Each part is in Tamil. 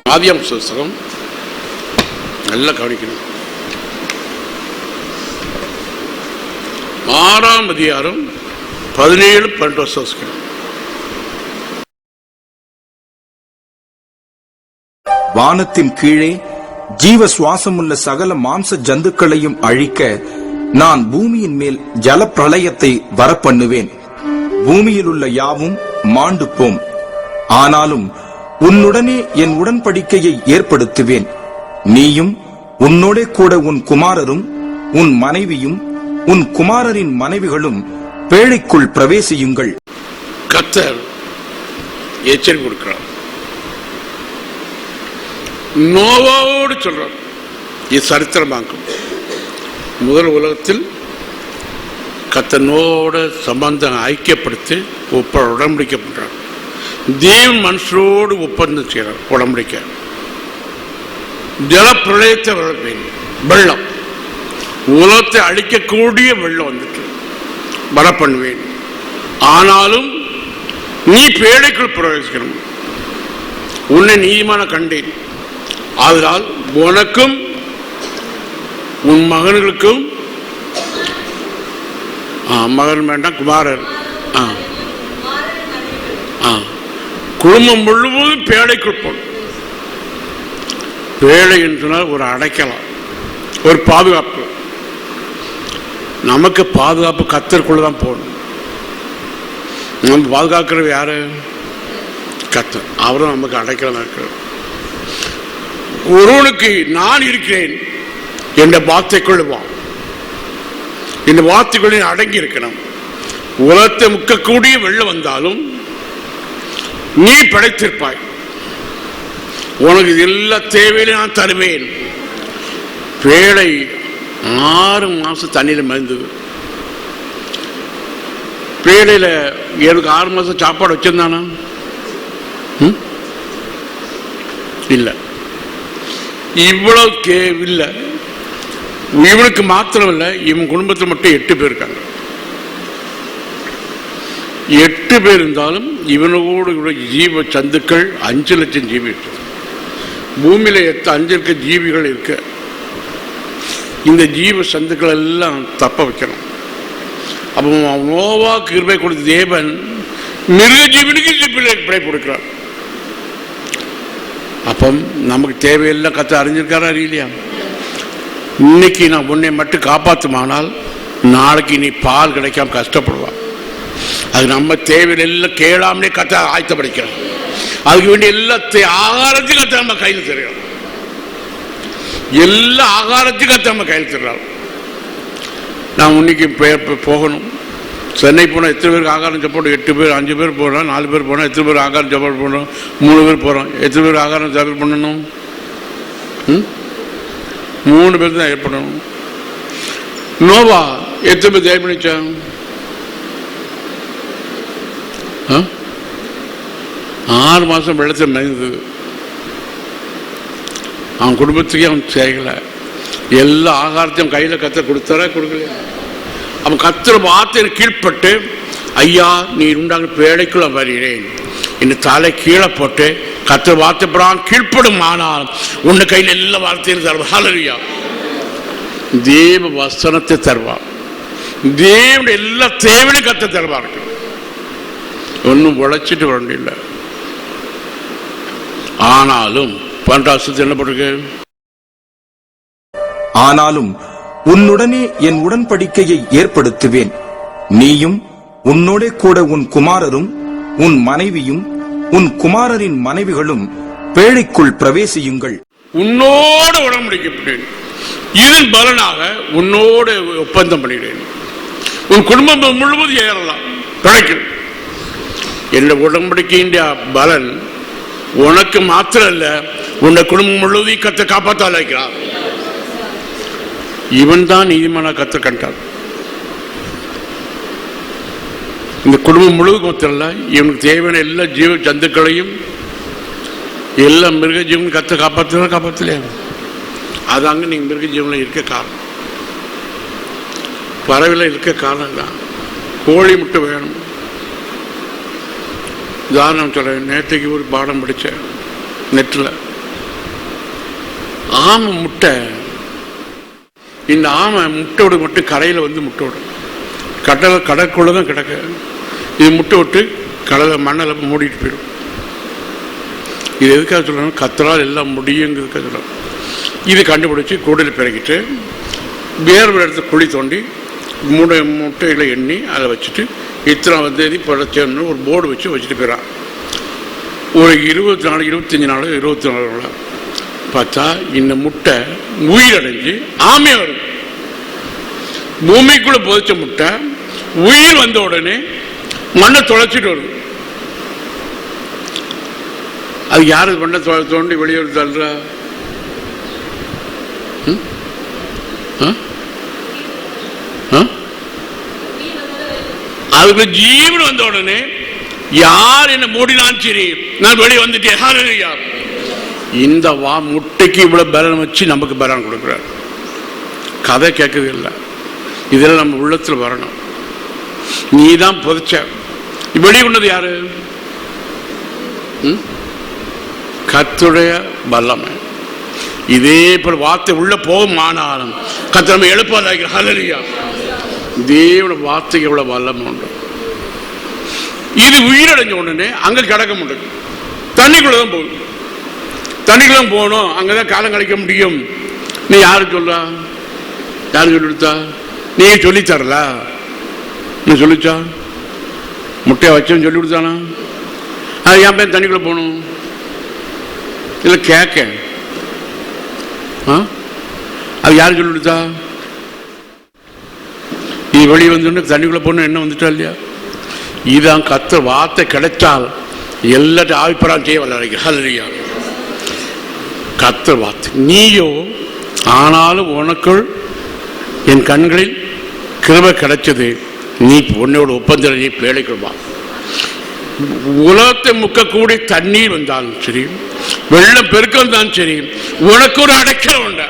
ஆதியாகம புத்தகம் நல்லா கவனிக்கணும். 6ஆம் அதிகாரம் 17-12 வசனம். வானத்தின் கீழே ஜீவ சுவாசமுள்ள சகல மாம்ச ஜந்துக்களையும் அழிக்க நான் பூமியின் மேல் ஜல பிரளயத்தை வரப்பண்ணுவேன். பூமியில் உள்ள யாவும் மாண்டு போம். ஆனாலும் உன்னுடனே என் உடன்படிக்கையை ஏற்படுத்துவேன். நீயும் உன்னோடே கூட உன் குமாரரும் உன் மனைவியும் உன் குமாரரின் மனைவிகளும் பேழைக்குள் பிரவேசியுங்கள். கர்த்தர் எச்சரிக்கை கொடுக்கிறார். நோவாவோடு சொல்றார். இது சரித்திரமாக்கும். முதல் உலகத்தில் கர்த்தர் நோவோட சம்பந்தம் ஐக்கியப்படுத்தி உடன்படிக்கை பண்றார். தேவன் மனுஷரோடு ஒப்பந்தம் செய்கிறார். உடன்படிக்கை ஜலப்பிரளயத்தை வெள்ளம், உலகத்தை அழிக்கக்கூடிய வெள்ளம் வந்துட்டு வர பண்ணுவேன். ஆனாலும் நீ பேழைக்குள் பிரவேசிக்கணும். உன்னை நீதிமான கண்டேன். அதனால் உனக்கும் உன் மகன்களுக்கும், மகன் வேண்டாம், குமாரர், குடும்பம் முழுவதும் பேழைக்குள் போடும். பேழை என்றால் ஒரு அடைக்கலாம், ஒரு பாதுகாப்பு. நமக்கு பாதுகாப்பு கர்த்தருக்குள்ளதான் போகணும். நம்ம பாதுகாக்கிறது யாரு? கர்த்தர். அவரும் நமக்கு அடைக்கலாம் இருக்கிறார். ஒருவனுக்கு நான் இருக்கிறேன் என்ற வார்த்தைக்குள் வா. இந்த வார்த்தைக்குள்ள அடங்கி இருக்கணும். உலகத்தை முக்கக்கூடிய வெள்ளம் வந்தாலும் நீ படைத்திருப்பாய். உனக்கு எல்லா தேவையிலும் நான் தருவேன். பேழை 6 மாசம் தண்ணியில் மறந்தது. பேழையில எனக்கு 6 மாசம் சாப்பாடு வச்சிருந்தானா? இல்ல. இவ்வளவு இல்லை. இவனுக்கு மாத்திரம் இல்லை, இவன் குடும்பத்தில் மட்டும் 8 பேர் இருக்காங்க. 8 பேர் இருந்தாலும் இவனோடு ஜீவ சந்துக்கள் 5 லட்சம் ஜீவி இருக்கு. பூமியில 5 இருக்க ஜீவிகள் இருக்கு. இந்த ஜீவ சந்துக்கள் எல்லாம் தப்ப வைக்கணும். அப்போ நோவா கிருபை கொடுத்த தேவன் மிருக ஜீவனுக்கு பிழை கொடுக்கிறார். அப்போ நமக்கு தேவையெல்லாம் கத்த அறிஞ்சிருக்காரா இல்லையா? இன்னைக்கு நான் உன்னை மட்டும் காப்பாற்றுமானால் நாளைக்கு நீ பால் கிடைக்காம கஷ்டப்படுவான். அது நம்ம தேவையெல்லாம் கேளாமலே கத்த ஆயத்தப்படுக்கிறோம். அதுக்கு வேண்டிய எல்லாத்தையும் ஆகாரத்தையும் கத்த நம்ம கையில் தருகிறோம். எல்லா ஆகாரத்தையும் கத்த நம்ம கையில் தர்றோம். நான் இன்னைக்கு போகணும். சென்னை போனால் எத்தனை பேருக்கு ஆகாரம் சாப்பாடு? 8 பேர், 5 பேர் போகிறோம். 4 பேர் போனால் எத்தனை பேர் ஆகாரம் சாப்பாடு பண்ணணும்? 3 பேர் போகிறோம். எத்தனை பேர் ஆகாரம் சாப்பாடு பண்ணணும்? 3 பேர் தான் ஏற்படணும். நோவா எத்தனை பேர் தயார் பண்ணிச்சான்? 6 மாசம் வெள்ளத்தை மறைந்தது. அவன் குடும்பத்துக்கே அவன் செய்யலை. எல்லா ஆகாரத்தையும் கையில் கத்த கொடுத்தாரா? கொடுக்கலையா? அவன் கத்திர வார்த்தையை கீழ்பட்டு, ஐயா நீ உண்டாங்க பேழைக்குள்ள வருகிறேன் இந்த தலை கீழே போட்டு கத்திர வார்த்தை பிரான் கீழ்ப்படும். ஆனால் உன்னை கையில் எல்லா வார்த்தையும் தருவா. ஹல்லேலூயா. தேவ வசனத்தை தருவார். தேவனுடைய எல்லா தேவையும் கத்த தருவார்கள். ஒன்றும் உழைச்சிட்டு வேண்டியில்லை. ஆனாலும் 12 என்ன போட்டிருக்கு? ஆனாலும் உன்னுடனே என் உடன்படிக்கையை ஏற்படுத்துவேன். நீயும் உன்னோடே கூட உன் குமாரரும் உன் மனைவியும் உன் குமாரரின் மனைவிகளும் பேழைக்குள் பிரவேசியுங்கள். உன்னோடு உடன்படிக்கப்பட்டேன். இதன் பலனாக உன்னோடு ஒப்பந்தம் பண்ணிடுறேன். உன் குடும்பம் முழுவதும் ஏறலாம், கிடைக்கும். என்ற உடன்படிக்கையின் பலன் உனக்கு மாத்திரம் இல்ல, உன்னை குடும்பம் முழுவதையும் கத்த காப்பாற்ற அழைக்கிறார். இவன் தான் நீதிமான கத்த கண்டார். இந்த குடும்பம் முழுவதும் மாத்திரம் இல்ல, இவனுக்கு தேவையான எல்லா ஜீவ ஜந்துக்களையும் எல்லா மிருக ஜீவன் கத்த காப்பாற்றலையா? அதாங்க நீங்க மிருக ஜீவனில் இருக்க காரணம். பறவையில் இருக்க காரணம் தான். கோழி முட்டை வேணும். உதாரணம் சொல்கிறேன். நேற்றுக்கு ஒரு பாடம் படித்தேன் நெட்டில். ஆமை முட்டை. இந்த ஆமை முட்டை விட மட்டும் கரையில் வந்து முட்டை விடும். கடற்குள்ள தான் கிடக்க. இது முட்டை விட்டு கடலை மண்ணில் மூடிட்டு போயிடும். இது எதுக்காக சொல்லணும்? கத்தரால் எல்லாம் முடியுங்கிறதுக்காக சொல்லணும். இது கண்டுபிடிச்சி கூடையில் பிறக்கிட்டு வேறு ஒரு இடத்துல குழி தோண்டி முட்டைகளை எண்ணி அதை வச்சுட்டு இத்தனை தேதி படைச்சேன்னு ஒரு போர்டு வச்சுட்டு போயிடறான். ஒரு 24 25 நாள் 24 நாள் பார்த்தா இந்த முட்டை உயிரடைஞ்சு ஆமையாக வரும். பூமிக்குள்ள புதைச்ச முட்டை உயிர் வந்த உடனே மண்ணை தொலைச்சிட்டு வரும். அது யாரு மண்ணை தோண்டி வெளியே தள்ளுறா? அதுக்கு ஜீவன் வந்த உடனே யார் என்ன மூடினான் சரி நான் வெளியே வந்துட்டேன். இந்த முட்டைக்கு இவ்வளவு பலன் வச்சு நமக்கு பலன் கொடுக்குறார். கதை கேட்கவே இல்லை. இதெல்லாம் நம்ம உள்ளத்துல வரணும். நீ தான் புதைச்ச. வெளியே உன்னது யாரு? கர்த்தருடைய வல்லமை. இதே போல வார்த்தை உள்ள போகும். ஆனாலும் கர்த்தர் நம்ம எழுப்பாத. ஹல்லேலூயா. தேவனுடைய வார்த்தைக்கு எவ்வளவு வல்லமை உண்டு. இது உயிரடைஞ்ச உடனே அங்க கிடக்க முடியும். தண்ணிக்குள்ளதான் போகும். தண்ணிக்குள்ள போகணும். அங்கதான் காலம் கழிக்க முடியும். நீ யாரு சொல்றா? யாரு சொல்லி கொடுத்தா? நீ சொல்லி தரல. நீ சொல்லிச்சா? முட்டையை வச்சேன்னு சொல்லி கொடுத்தானா? அது என் பையன் தண்ணிக்குள்ள போகணும் இல்லை கேட்க? அது யாரு சொல்லி கொடுத்தா? நீ வெளியே வந்து தண்ணிக்குள்ள போகணும் என்ன வந்துட்டா இல்லையா? இதுதான் கர்த்தர் வார்த்தை கிடைச்சால் எல்லாத்தையும் ஆவிப்பரான் செய்ய வல்ல. ஹல்லேலூயா. கர்த்தர் வார்த்தை. நீயோ ஆனாலும் உனக்குள் என் கண்களில் கிருபை கிடைச்சது. நீ உன்னோட ஒப்பந்தத்தை பேழைக்குள்வா. உலகத்தை முக்கக்கூடிய தண்ணீர் வந்தாலும் சரி, வெள்ளம் பெருக்க வந்தாலும் சரி, உனக்கு ஒரு அடைக்கலம் உண்டு,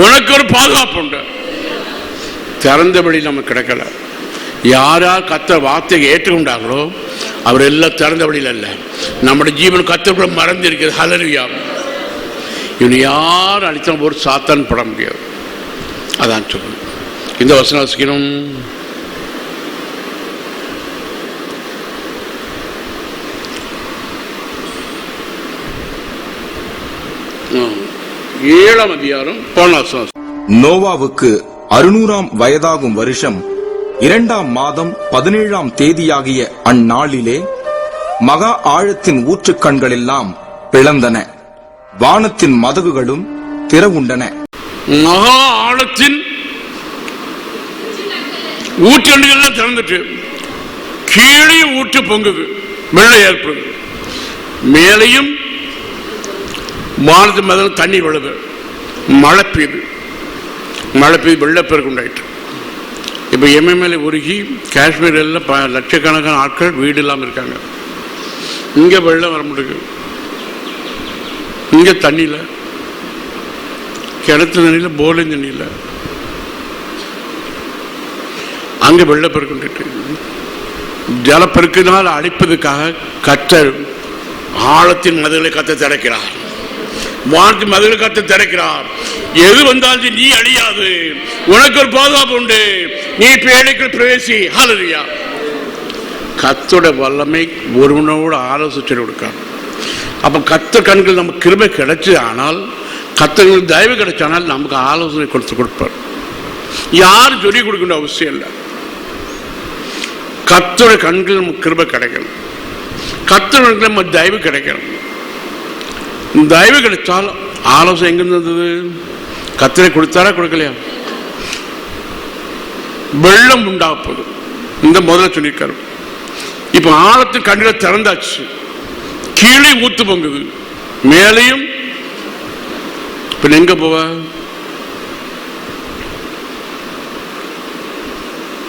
உனக்கு ஒரு பாதுகாப்பு உண்டு. திறந்தபடி நமக்கு கிடைக்கல. யார் யார் கர்த்தர் வார்த்தையை ஏற்றுக்கொண்டாங்களோ அவர் எல்லாம் திறந்த வழியில் அல்ல. நம்முடைய ஜீவன் கர்த்தர் கூட மறந்து இருக்கிறது. ஹல்லேலூயா. இவனை யார் அடித்தாலும் ஒரு சாத்தான் பட முடியாது. அதான் சொல்லணும். இந்த வசனம் வாசிக்கணும். ஏழாம் அதிகாரம் 14. நோவாவுக்கு 600ஆம் வயதாகும் வருஷம் 2ஆம் மாதம் 17ஆம் தேதியாகிய அந்நாளிலே மகா ஆழத்தின் ஊற்றுக்கண்கள் எல்லாம் பிளந்தன. வானத்தின் மதகுகளும் திறவுண்டன. மகா ஆழத்தின் ஊற்றுக்கண்கள் திறந்துட்டு கீழே ஊற்று பொங்குது. வெள்ளம் ஏற்படுது. மேலையும் வானத்து மதம் தண்ணீர் விழுது. மழை பெய்யுது. வெள்ளப்பெருக்கு உண்டாயிட்டு. இப்போ எம்எம்எல்ஏ உருகி காஷ்மீர் எல்லாம் லட்சக்கணக்கான ஆட்கள் வீடு இல்லாமல் இருக்காங்க. இங்கே வெள்ளம் வர முடியுது. இங்கே தண்ணியில், கிணத்து தண்ணியில், போர்லையும் தண்ணியில், அங்கே வெள்ளப்பெருக்கு உண்டாயிட்டு. ஜலப்பெருக்கினால் அழிப்பதற்காக கர்த்தர் ஆழத்தின் மதுகளை கத்த திறக்கிறார். வானத்தின் மதுகளை கத்த திறக்கிறார். எது வந்தாலும் நீ அழியாது, உனக்கு ஒரு பாதுகாப்பு உண்டு, நீ பேழைக்குள் பிரவேசி. ஹல்லேலூயா. கர்த்தருடைய வல்லமை ஒருவனோடு ஆலோசனை கொடுக்கார். அப்ப கர்த்தர் கண்கள் நமக்கு கிருபை கிடைச்சு, ஆனால் கர்த்தருக்கு தயவு கிடைச்சானால் நமக்கு ஆலோசனை கொடுப்பார். யாரும் சொல்லி கொடுக்கின்ற அவசியம் இல்லை. கர்த்தருடைய கண்கள் நமக்கு கிருபை கிடைக்கணும். கர்த்தருக்கு நம்ம தயவு கிடைக்கணும். தயவு கிடைச்சால் ஆலோசனை எங்கிருந்து வந்தது? கர்த்தரை கொடுத்தாரா கொடுக்கலையா? வெள்ளம் உண்டாப்பது இந்த முதல்ல சொல்லியிருக்காரு. இப்ப ஆழத்தின் கண்ணில திறந்தாச்சு. கீழே ஊத்து பொங்குது, மேலையும். இப்ப எங்க போவ?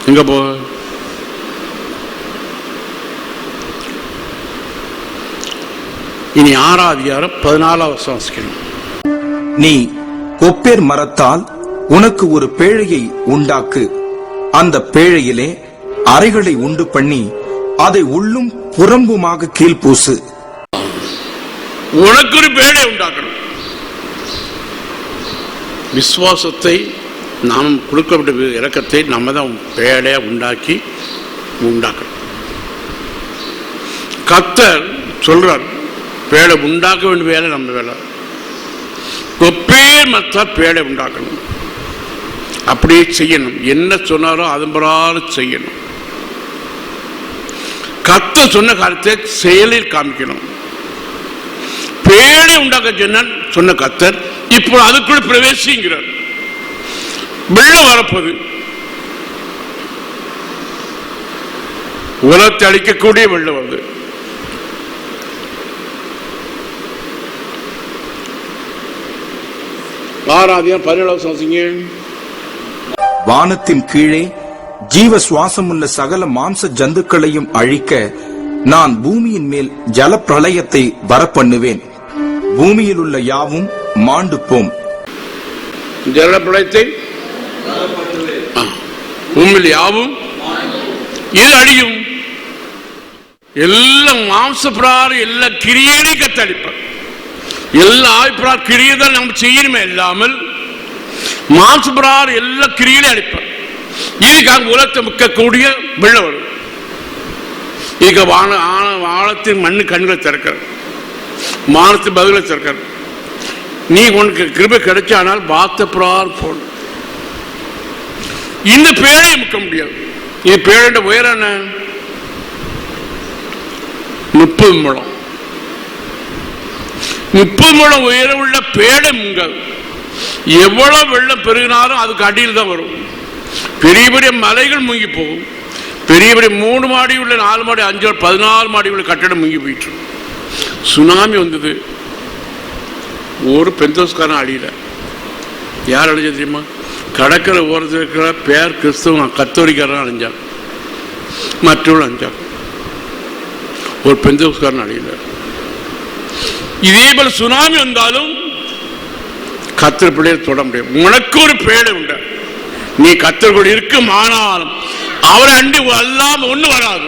எங்க போவ? இனி 6ஆம் அதிகாரம் 14ஆம் வசனம் வாசிக்கணும். நீ கொப்பேர் மரத்தால் உனக்கு ஒரு பேழையை உண்டாக்கு. அந்த பேழையிலே அறைகளை உண்டு பண்ணி அதை உள்ளும் புறம்புமாக கீழ்பூசு. உனக்கு ஒரு பேழை உண்டாக்கணும். விசுவாசத்தை நாம் கொடுக்கப்பட்ட இரக்கத்தை நம்ம தான் வேலையாக உண்டாக்கணும். கர்த்தர் சொல்றார், பேழை உண்டாக்க வேண்டிய வேலை நம்ம வேலை. கொப்பேர் மற்ற பேழை உண்டாக்கணும், அப்படியே செய்யணும். என்ன சொன்னாரோ அதன் பிரகாரம் செய்யணும். கர்த்தர் சொன்ன காரியத்தை செயலில் காமிக்கணும். பேழை உண்டாக்க சொன்ன கர்த்தர் இப்போ அதுக்குள்ள பிரவேசிங்கிறார். வெள்ளம் வரப்போது, உலகத்தை அழிக்கக்கூடிய வெள்ளம் வருது. ஆறாதியம் 17 வானத்தின் கீழே ஜீவ சுவாசமுள்ள சகல மாம்ச ஜந்துக்களையும் அழிக்க நான் பூமியின் மேல் ஜல பிரளயத்தை வரப்பண்ணுவேன். பூமியில் உள்ள யாவும் மாண்டு போம். ஜல பிரளயத்தை பூமியில் யாவும் இது அழியும். எல்லாம் மாம்சப்பிரார் எல்லா கிரியையும் கத்தளிப்பார். எல்லா ஆய்ப்பிரார் கிரியை தான் நம்ம செய்யணுமே இல்லாமல் மாம்சப்பிரார் எல்லா கிரியையும் அழிப்பார். இதுக்காக உலகத்தை மிக்கக்கூடிய வெள்ளம் வரும். இதுக்கு ஆழத்தின் மண்ணு கண்களை திறக்கிற, மானத்தின் பதிலை திறக்கிற. நீ உனக்கு கிருபை கிடைச்சானால் பாத்தப்பிரார் போன இந்த பேழையை முக்க முடியாது. இது பேழ உயரம் என்ன? 30 முழம். 30 முழம் உயரம் உள்ள பேழை முங்காது. எவ்வளவு வெள்ளம் பெருகினாலும் அதுக்கு அடியில் தான் வரும். பெரிய பெரிய மலைகள் முங்கி போகும். பெரிய பெரிய 3 மாடி உள்ள 4 மாடி 5 14 மாடி உள்ள கட்டடம் முங்கி போயிட்டு. சுனாமி வந்தது, ஒரு பெந்தோஸ்காரன் அழியல. யார் அழிஞ்சது தெரியுமா? கடற்கரை ஓரத்தில் இருக்கிற பேர் கிறிஸ்தவ கத்தோலிக்காரன் அழிஞ்சாங்க, மற்றவர்கள் அழிஞ்சாங்க. ஒரு பெந்தோஸ்காரன் அழியல. இதே போல சுனாமி வந்தாலும் கத்தர் பிள்ளையை தொட முடியும். உனக்கு ஒரு பேழை உண்டு, நீ கத்தர் இருக்கும். ஆனாலும் அவரை அண்டி எல்லாம் ஒண்ணு வராது.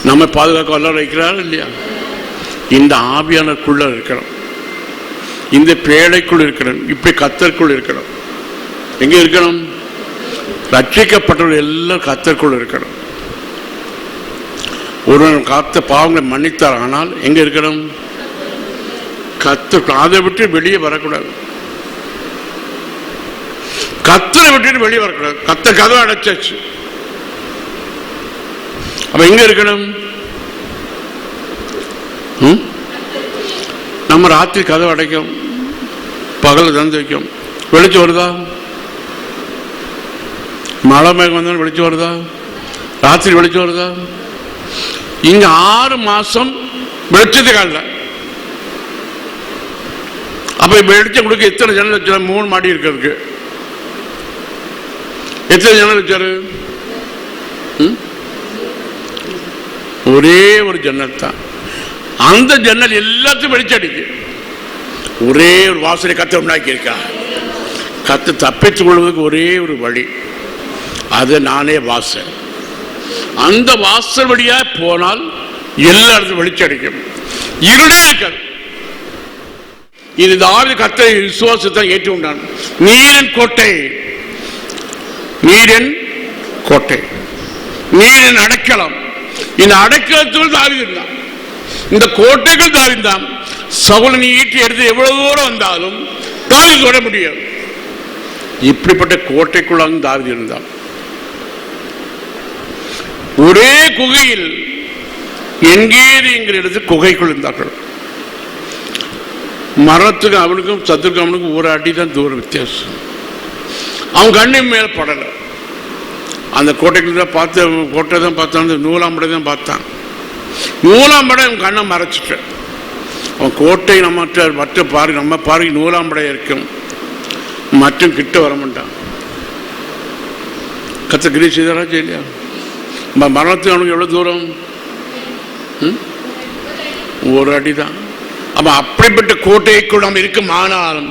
நம்ம பாதுகாக்க வல்லவர் வைக்கிறார் இல்லையா? இந்த ஆவியானருக்குள்ள இருக்கணும், இந்த பேழைக்குள் இருக்கணும், இப்ப கத்தருக்குள் இருக்கணும். எங்க இருக்கணும்? ரட்சிக்கப்பட்டவர்கள் எல்லாம் கத்தருக்குள் இருக்கணும். ஒருவன் காத்த பாவங்களை மன்னித்தார், ஆனால் எங்க இருக்கணும்? கத்தர். அதை விட்டு வெளியே வரக்கூடாது. கத்தரை விட்டுட்டு வெளியே வரக்கூடாது. கத்த கதவை அடைச்சாச்சு. அப்ப எங்க இருக்கணும்? நம்ம ராத்திரி கதவை அடைக்கும், பகல தந்து வைக்கும். வெளிச்சம் வருதா? மழை மேகம் வந்தாலும் வெளிச்சம் வருதா? ராத்திரி வெளிச்சம் வருதா? இங்க 6 மாசம் வெளிச்சத்துக்கு அல்ல. அப்ப வெளிச்சம் கொடுக்க எத்தனை ஜன்னல் வச்சாரு? 3 மாடி இருக்கிறதுக்கு எத்தனை ஜன்னல் வச்சாரு? ஒரே ஒரு ஜன்னல் தான். அந்த ஜன்னல் எல்லாத்தையும் வெளிச்சம் அடிக்கு. ஒரே ஒரு வாசனை கத்த உண்டாக்கி இருக்கா. கத்து தப்பித்துக் கொள்வதற்கு ஒரே ஒரு வழி, அது நானே வாசல். அந்த வாசல் வழியா போனால் எல்லா இடத்துல வெளிச்சம் அடிக்கும், இருடே இருக்காது. இது தாவீது கர்த்தரை விசுவாசத்தை ஏற்றி உண்டான். நீரின் கோட்டை, நீரின் கோட்டை, நீரின் அடைக்கலம். இந்த அடைக்கலத்தில் தாவீது இருந்தான், இந்த கோட்டைகள் தாவீது தான். சவுல் நீ ஈட்டி எடுத்து எவ்வளவு தூரம் வந்தாலும் தாவீது தொட முடியாது. இப்படிப்பட்ட கோட்டைக்குள்ளாக தாவீது இருந்தான். ஒரே குகையில் எங்கேது என்கிற இடத்தில் குகைக்குள் இருந்தார்கள். மரத்துக்கு அவனுக்கும் சத்துருக்கு அவனுக்கும் ஒரு அடி தான் தூரம் வித்தியாசம். அவன் கண்ணின் மேல படல. அந்த கோட்டைக்குள்ள தான் பார்த்து, கோட்டை தான் பார்த்தான், நூலாம்படை தான் பார்த்தான். நூலாம்படை அவன் கண்ணை மறைச்சிட்ட. அவன் கோட்டை மற்ற பாரு, நம்ம பாரு நூலாம்படை இருக்கும், மற்றும் கிட்ட வர மாட்டான். கத்த கிரி செய்தாரா செய்யலையா? மரணத்துக்கு அவனுக்கு எவ்வளவு தூரம்? ஒரு அடிதான். அப்ப அப்படிப்பட்ட கோட்டைக்குள் நாம் இருக்கும். ஆனாலும்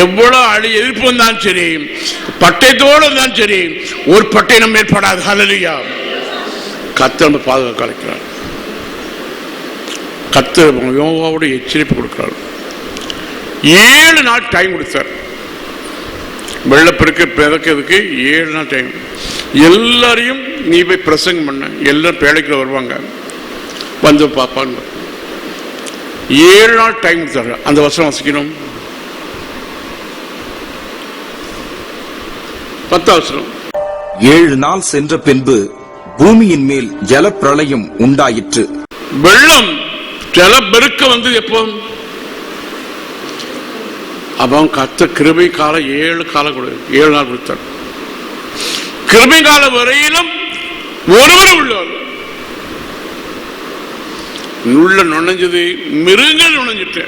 எவ்வளவு எதிர்ப்பு வந்தாலும் சரி, பட்டயத்தோடு இருந்தாலும் சரி, ஒரு பட்டை நம்ம ஏற்படாது. ஹல்லேலூயா. கர்த்தர் நம்ம பாதுகாக்க அழைக்கிறார். கர்த்தர் யோவாவோட எச்சரிப்பு கொடுக்கிறார். 7 நாள் டைம் கொடுத்தார். வெள்ளப்பெருக்கு பிறக்கிறதுக்கு 7 நாள் டைம். எல்லாரையும் நீ போய் பிரசங்கம் பண்ண, எல்லாரும் பேழைக்குள்ள வருவாங்க, வந்து பார்ப்பாங்க. 7 நாள் டைம் தர. அந்த வசனம் வசிக்கணும். 10 வசனம். 7 நாள் சென்ற பின்பு பூமியின் மேல் ஜலப்பிரளயம் உண்டாயிற்று. வெள்ளம் ஜலப்பெருக்க வந்து எப்போ? அவன் கத்த கிருபை காலம் 7 காலம் கொடு, 7 நாள் கொடுத்தார். கிருபை காலம் வரையிலும் ஒருவரும் உள்ளார். உள்ள நுழைஞ்சது மிருகங்கள் நுழைஞ்சிட்ட,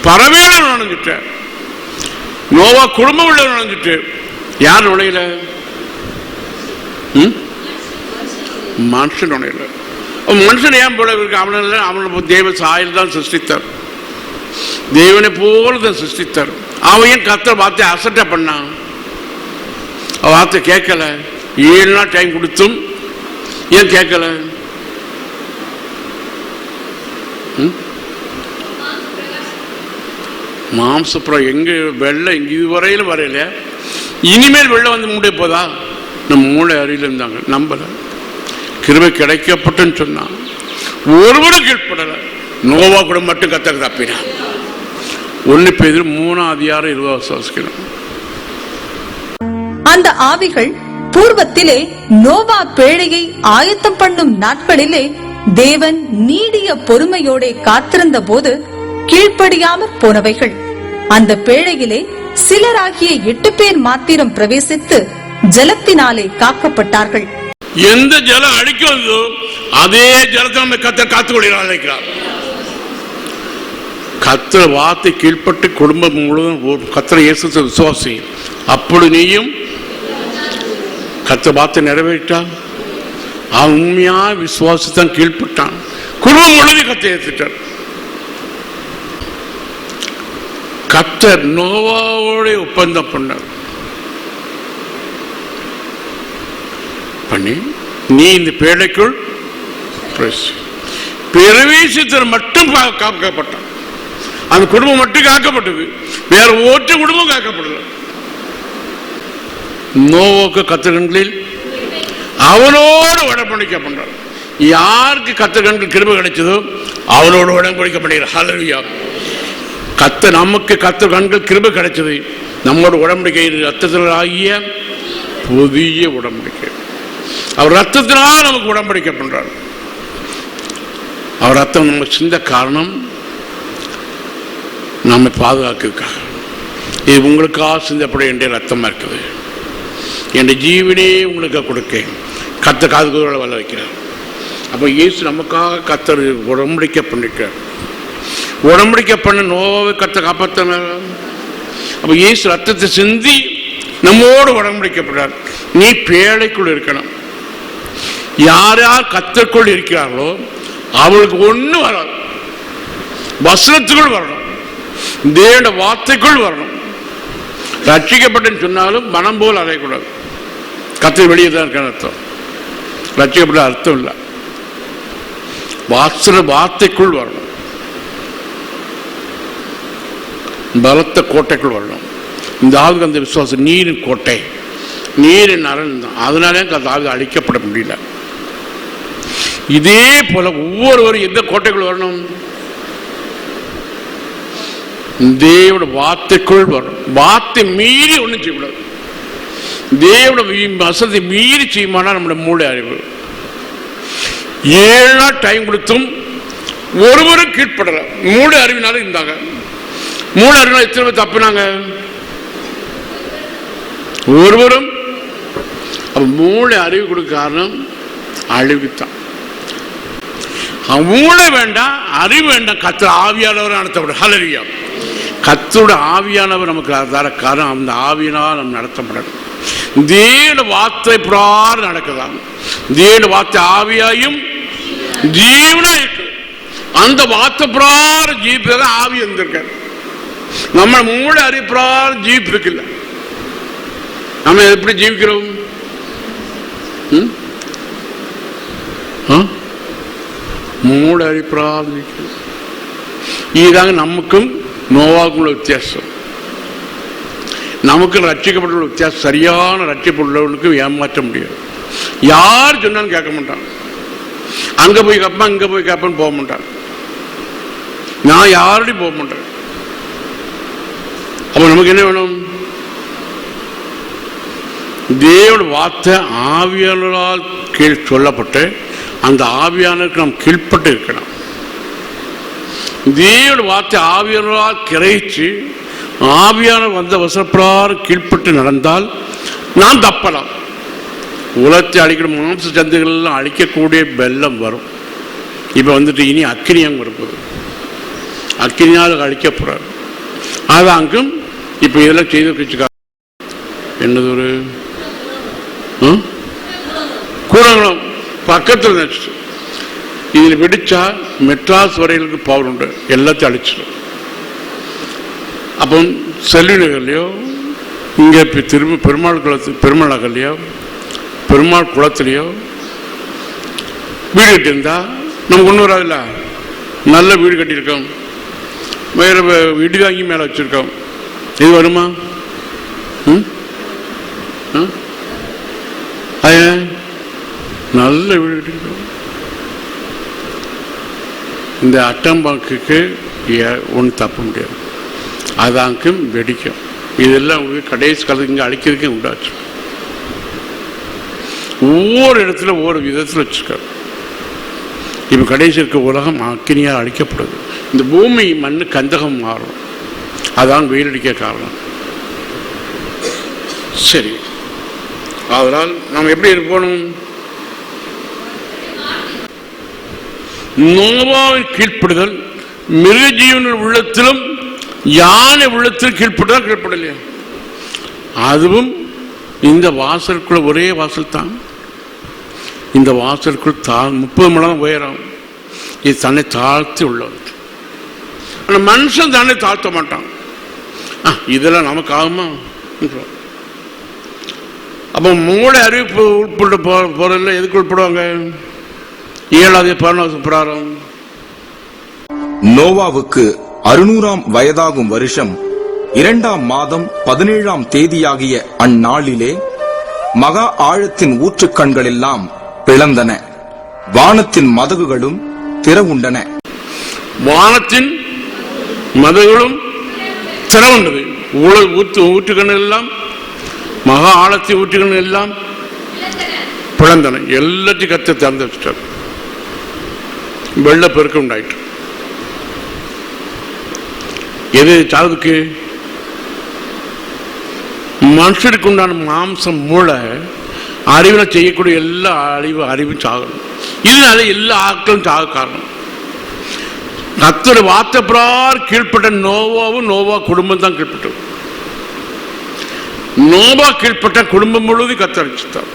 பறவைகள் நுழைஞ்சிட்ட, நோவா குடும்பம் உள்ள நுழைஞ்சிட்டு. யார் நுழையல? மனுஷன் நுழையல. மனுஷன் ஏன் போல இருக்கு? அவனை தேவ சாயல் தான் சிருஷ்டித்தார், தேவனை போல தான் சிருஷ்டித்தார். அவன் ஏன் கர்த்தர் வார்த்தை அசட்டை பண்ணான்? வார்த்தை கேட்கல. 7 நாள் டைம் கொடுத்தும் ஏன் கேட்கல? மாம்சப்புறம் எங்க வெள்ளம் இங்க இதுவரையிலும் வரையில, இனிமேல் வெள்ளம் வந்து மூட போதா? நம்ம மூளை அறிவில் இருந்தாங்க, நம்பல. கிருபை கிடைக்கப்பட்டுன்னு சொன்னான், ஒருவரும் கீழ்படல. நோவா கூட மட்டும் கத்தக்கு தப்பினான். 1 பேதுரு 3:20 அந்த ஆவிகள் பூர்வத்திலே நோவா பேழையை ஆயத்தம் பண்ணும் நாட்களிலே தேவன் நீடிய பொறுமையோட காத்திருந்த போது கீழ்ப்படியாமற் போனவைகள். அந்த பேழையிலே சிலராகிய 8 பேர் மாத்திரம் பிரவேசித்து ஜலத்தினாலே காக்கப்பட்டார்கள். எந்த ஜலம் அடிக்கிறதோ அதே ஜலத்தை நம்ம கத்தர் காத்துக்கொள்கிறார். கத்திர வார்த்தை கீழ்பட்டு குடும்பம் முழுவதும் கத்திர இயேசு விசுவாசி. அப்படி நீயும் கத்திர வார்த்தை நிறைவேற்றான். அவன் உண்மையா விசுவாசத்தான் கீழ்பட்டான். குடும்பம் முழுவதும் கத்தை ஏற்றுட்டார். கத்தர் நோவாவோட ஒப்பந்தம் பண்ணார். பண்ணி நீ இந்த பேழைக்குள் பிரவேசித்தர் மட்டும் காக்கப்பட்டான். அந்த குடும்பம் மட்டும் காக்கப்பட்டது, வேற ஒற்றை குடும்பம் காக்கப்படல. நோவாவுக்கு கத்திரகண்களில் அவனோடு உடன்படிக்கை பண்றார். யாருக்கு கத்திரகண்கள் கிருபை கிடைச்சதோ அவனோடு உடன்படிக்கை பண்ணுகிறார். ஹல்லேலூயா. நமக்கு கத்திரகண்கள் கிருபை கிடைச்சது, நம்மோட உடன்படிக்கை ரத்தத்தில் ஆகிய புதிய உடன்படிக்கை. அவர் ரத்தத்தினால் நமக்கு உடன்படிக்கை பண்றார். அவர் ரத்தம் நம்ம சிந்த காரணம் நம்மை பாதுகாக்கிறதுக்காக. இது உங்களுக்காக சிந்தப்பட வேண்டிய ரத்தமா இருக்குது. என் ஜீவனே உங்களுக்கு கொடுக்க கத்த காதுகளை வளர வைக்கிறார். அப்போ இயேசு நமக்காக கத்தர் உடம்படிக்கை பண்ணிட்டார். உடம்படிக்கை பண்ண நோவை கத்த காப்பாற்றினார். அப்போ இயேசு ரத்தத்தை சிந்தி நம்மோடு உடம்படிக்கப்படுறார். நீ பேழைக்குள் இருக்கணும். யார் யார் கத்தருக்குள் இருக்கிறார்களோ அவளுக்கு ஒண்ணு வராது. வசனத்துக்குள் வரணும், தேவனுடைய வார்த்தைக்குள் வரணும். ரட்சிக்கப்பட்டேன்னு சொன்னாலும் மனம் போல் அறையக்கூடாது. கத்தர் வெளியே தான் இருக்க அர்த்தம். ரட்சிக்கப்பட்ட அர்த்தம் இல்லை. வார்த்தைக்குள் வரணும். பலத்த கோட்டைக்குள் வரணும். இந்த ஆளுக்கு அந்த விசுவாசம் நீரின் கோட்டை, நீரின் அரண் தான். அதனாலே அந்த ஆள் அழிக்கப்பட முடியல. இதே போல ஒவ்வொருவரும் எந்த கோட்டைக்குள் வரணும்? தேவனுடைய வார்த்தைக்குள் வரணும். வார்த்தை மீறி ஒன்றும் செய்யக்கூடாது. தேவனுடைய வசதி மீறி செய்யுமானா நம்முடைய மூளை அறிவு. 7 நாள் டைம் கொடுத்தும் ஒருவரும் கீழ்படல. மூளை அறிவினாலும் இருந்தாங்க. மூளை அறிவினால் எத்தனை பேர் தப்புனாங்க? ஒருவரும். மூளை அறிவு கொடுக்க காரணம் அழிவுத்தான். மூளை வேண்டாம், அறிவு வேண்டாம். கர்த்தர் ஆவியானவர் நடத்தப்படும். ஹல்லேலூயா. கர்த்தரோட ஆவியானவர் நமக்கு தர காரணம் அந்த ஆவியினால் நம்ம நடத்தப்படணும். தேவ வார்த்தை பிரகாரம் நடக்குதான். தேவ வார்த்தை ஆவியாயும் ஜீவனா இருக்கு. அந்த வார்த்தை பிரகாரம் ஜீவிப்பதாக ஆவி வந்திருக்க. நம்ம மூளை அறிவு பிரகாரம் ஜீவிப்புக்கு இல்லை. நம்ம எப்படி ஜீவிக்கிறோம்? மூளை அறிவு பிரகாரம் ஜீவிக்கிறோம். இதுதாங்க நமக்கும் நோவாக்கும் உள்ள வித்தியாசம். நமக்கு ரட்சிக்கப்பட்ட வித்தியாசம். சரியான ரட்சிப்புள்ளவனுக்கு ஏமாற்ற முடியாது. யார் சொன்னாலும் கேட்க மாட்டான். அங்க போய் கேட்பான், இங்க போய் கேட்பான்னு போக மாட்டான். நான் யாரோடையும் போக மாட்டேன். அப்ப நமக்கு என்ன வேணும்? தேவனோட வார்த்தை ஆவியானவரால் கீழ் சொல்லப்பட்டு அந்த ஆவியானவருக்கு நாம் கீழ்பட்டு இருக்கணும். தேவனோட வார்த்தை ஆவியானவரால் கிரகிச்சு ஆவியானவர் வந்த வசப்பிரகாரம் கீழ்பட்டு நடந்தால் நாம் தப்பலாம். உலகத்தை அழிக்கிற மாம்ச ஜந்துகள் எல்லாம் அழிக்கக்கூடிய வெள்ளம் வரும். இப்ப வந்துட்டு இனி அக்கினியம் வரும்போது அக்கினியால் அழிக்கப்படுறாரு. அது அங்கும் இப்ப இதெல்லாம் செய்து வச்சுக்கா. என்னது ஒரு கூடங்குளம் பக்கத்தில் நினைச்சு இதில் வெடிச்சா மெட்ராஸ் வரையிலுக்கு பவர் உண்டு, எல்லாத்தையும் அழிச்சிடும். அப்போ செல்வி நகர்லையோ இங்கே திரும்ப பெருமாள் பெருமாள் நகர்லையோ பெருமாள் குளத்துலையோ வீடு கட்டியிருந்தா நமக்கு ஒன்றும் வராதுல்ல. நல்ல வீடு கட்டியிருக்கோம், வேறு வீடு வாங்கி மேலே வச்சுருக்கோம், இது வருமா? நல்ல வீடு கட்டியிருக்கோம். இந்த அட்டம்பாக்குக்கு ஒன்றும் தப்ப முடியாது. அதாக்கும் வெடிக்கும். இதெல்லாம் கடைசி காலத்துக்கு இங்கே அழிக்கிறதுக்கே உண்டாச்சு. ஒவ்வொரு இடத்துல ஒவ்வொரு விதத்தில் வச்சிருக்காரு. இப்போ கடைசி இருக்க உலகம் அக்கினியால் அழிக்கப்படுது. இந்த பூமி மண்ணு கந்தகம் மாறும். அதான் வெயில் அடிக்க காரணம். சரி, அதனால் நாம் எப்படி இருக்கணும்? நோவாவின் கீழ்ப்படுதல் மிருக ஜீவன உள்ளத்திலும் யானை உள்ளத்தில் கீழ்ப்படுதல் கீழ்ப்படலையா? அதுவும் இந்த வாசலுக்குள்ள ஒரே வாசல் தான். இந்த வாசலுக்குள் 30 மடங்கு உயரம். இது தன்னை தாழ்த்தி உள்ளது. ஆனால் மனுஷன் தன்னை தாழ்த்த மாட்டான். இதெல்லாம் நமக்கு ஆகுமா? அப்போ மூளை அறிவிப்பு உட்பட்டு போறதில்லை. எதுக்கு உட்படுவாங்க? 7வது 11வது பிரகாரம் நோவாவுக்கு 600ஆம் வயதாகும் வருஷம் 2ஆம் மாதம் 17ஆம் தேதியாகிய அந்நாளிலே மகா ஆழத்தின் ஊற்றுக்கண்கள் எல்லாம் பிளந்தன, வானத்தின் மதகுகளும் திறவுண்டன. வானத்தின் மதகுகளும் திறவுண்டது. ஊற்றுக்கண்கள் எல்லாம் மகா ஆழத்தின் ஊற்றுக்கண்கள் எல்லாம் பிளந்தன. எல்லாத்தையும் கத்தை திறந்து வச்சுட்டார். வெள்ளப்பெருக்கு உண்டாயிட்டு. எது சாகுதுக்கு? மனுஷனுக்கு உண்டான மாம்சம் மூளை அறிவில் செய்யக்கூடிய எல்லா அறிவும் சாகணும். இதனால எல்லா ஆட்களும் சாக காரணம் கர்த்தருடைய வார்த்தை பிரகாரம் கீழ்ப்பட்ட நோவாவும் நோவா குடும்பம் தான் கீழ்ப்பட்டது. நோவா கீழ்ப்பட்ட குடும்பம் முழுவதும் கத்தரிச்சுட்டார்.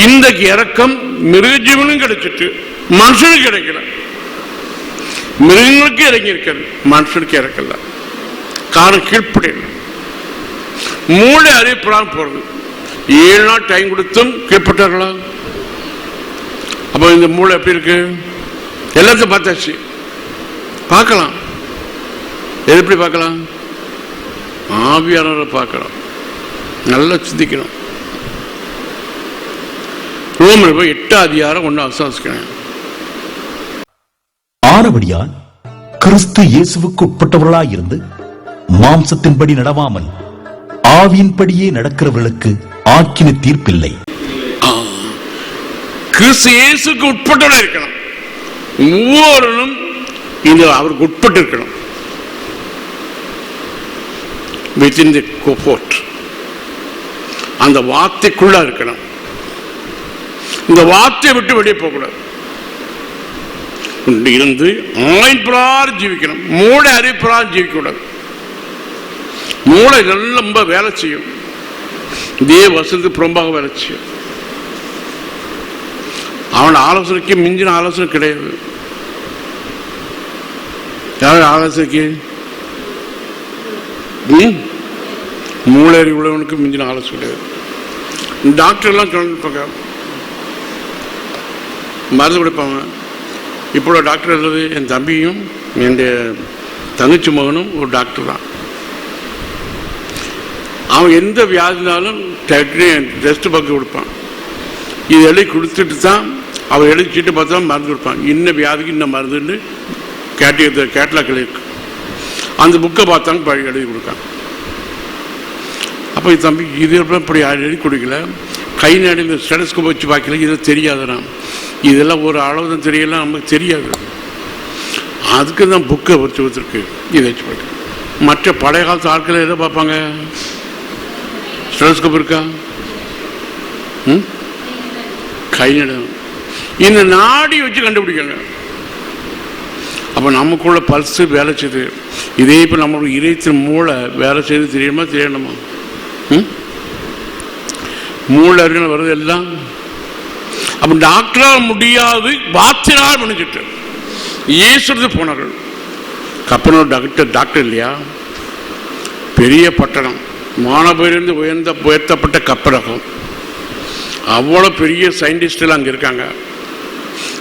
இந்த இறக்கம் மிருக ஜீவனும் கிடைச்சிட்டு மனுஷனுக்கு கிடைக்கல. மிருகங்களுக்கு இறங்கி இருக்கிறது, மனுஷனுக்கு இறக்கல. காரணம் கீழ்ப்படையில. மூளை அறிவிப்படாம போறது. 7 நாள் டைம் கொடுத்தும் கீழ்ப்பட்டார்களா? அப்ப இந்த மூளை எப்படி இருக்கு? எல்லாத்தையும் பார்த்தாச்சு. பார்க்கலாம். எது எப்படி பார்க்கலாம்? ஆவியானவரை பார்க்கலாம். நல்லா சிந்திக்கணும். ரோமர் 8ஆம் அதிகாரம் 1ஆம் வசனம். ஆனபடியால் கிறிஸ்து இயேசுவுக்கு உட்பட்டவர்களாயிருந்து மாம்சத்தின்படி நடவாமல் ஆவியின்படியே நடக்கிறவர்களுக்கு ஆக்கின தீர்ப்பில்லை. கிறிஸ்து இயேசுக்கு உட்பட்டவர்களா இருக்கணும். ஒவ்வொருவரும் இந்த அவருக்கு உட்பட்டு இருக்கணும். வித்தின் தி கோஃபோர்ட், அந்த வார்த்தைக்குள்ள இருக்கணும். இந்த வார்த்தையை விட்டு வெளியே போகக்கூடாது. இருந்து ஆயின் பிரகாரம் ஜீவிக்கணும். மூளை அறிவு பிரகாரம் ஜீவிக்க கூடாது. மூளை ரொம்ப வேலை செய்யும். இதே வசதி புறம்பாக வேலை செய்யும். அவன் ஆலோசனைக்கு மிஞ்சின ஆலோசனை கிடையாது. யார் ஆலோசனைக்கு? மூளை அறிவு உள்ளவனுக்கு மிஞ்சின ஆலோசனை கிடையாது. டாக்டர் எல்லாம் சொல்லிருப்பாங்க, மருந்து கொடுப்பாங்க. இப்போ டாக்டர் இருந்தது என் தம்பியும் என் தங்கச்சி மகனும் ஒரு டாக்டர் தான். அவன் எந்த வியாதினாலும் டெஸ்ட் பார்த்து கொடுப்பான். இது எழுதி கொடுத்துட்டு தான் அவன் எழுதிச்சிட்டு பார்த்தா மருந்து கொடுப்பான். இன்ன வியாதிக்கு இன்ன மருந்துன்னு கேட்லாக் இருக்கு. அந்த புக்கை பார்த்தாங்க எழுதி கொடுக்கான். அப்போ தம்பி இது இப்படி எழுதி கொடுக்கல, கை நாடி ஸ்டெடஸ்கோப் வச்சு பார்க்கல, இதெல்லாம் தெரியாதுண்ணா. இதெல்லாம் ஒரு அளவு தான் தெரியலாம், நமக்கு தெரியாது. அதுக்கு தான் புக்கை வச்சு கொடுத்துருக்கு. இதை வச்சு பார்க்க மற்ற பழைய காலத்து ஆட்கள் எதை பார்ப்பாங்க? ஸ்டெடஸ்கோப் இருக்கா? கை நடம் இந்த நாடி வச்சு கண்டுபிடிக்கல. அப்போ நமக்குள்ள பல்ஸு வேலை செய்யுது. இதே இப்போ நம்மளோட இதயத்தின் மூளை வேலை செய்து தெரியுமா தெரியணுமா? மூளை அறிஞர் வருது எல்லாம். அப்போ டாக்டரால் முடியாது, வார்த்தையால் முடிஞ்சிட்டு இயேசுறது போனார்கள். கப்பனோட டாக்டர் இல்லையா? பெரிய பட்டணம், மாணவரிலிருந்து உயர்த்தப்பட்ட கப்பலகம், அவ்வளோ பெரிய சயின்டிஸ்டெல்லாம் அங்கே இருக்காங்க.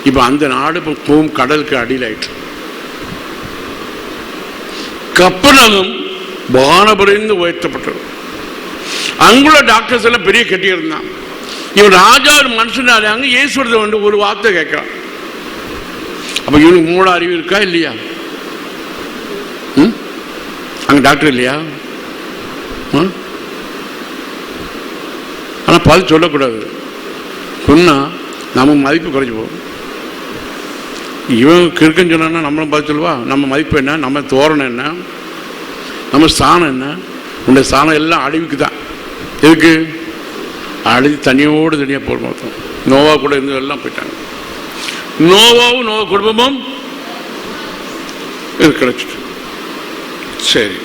இப்போ அந்த நாடு இப்போ கடலுக்கு அடியில் ஆயிட்டு. கப்பலகம் வானபுரிந்து உயர்த்தப்பட்டது. அங்குள்ள டாக்டர்ஸ் எல்லாம் பெரிய கெட்டியாக இருந்தான். இவன் ராஜா ஒரு மனுஷனாலே அங்கே இயேசுவரத்தை வந்து ஒரு வார்த்தை கேட்கறான். அப்போ இவனுக்கு மூட அறிவு இருக்கா இல்லையா? அங்கே டாக்டர் இல்லையா? ஆனால் பதில் சொல்லக்கூடாது. சொன்னால் நம்ம மதிப்பு குறைஞ்சி போகும். இவன் கிறுக்குன்னு சொன்னா நம்மளும் பதில் சொல்லுவா. நம்ம மதிப்பு என்ன, நம்ம தோரணம் என்ன, நம்ம ஸ்தானம் என்ன? உன்னுடைய ஸ்தானம் எல்லாம் அழிவுக்கு தான். எதுக்கு? அழிவு தனியோடு தனியாக போட மாட்டோம். நோவா கூட இருந்து எல்லாம் போயிட்டாங்க. நோவாவும் நோவா குடும்பமும் இது கிடைச்சிட்டு. சரி.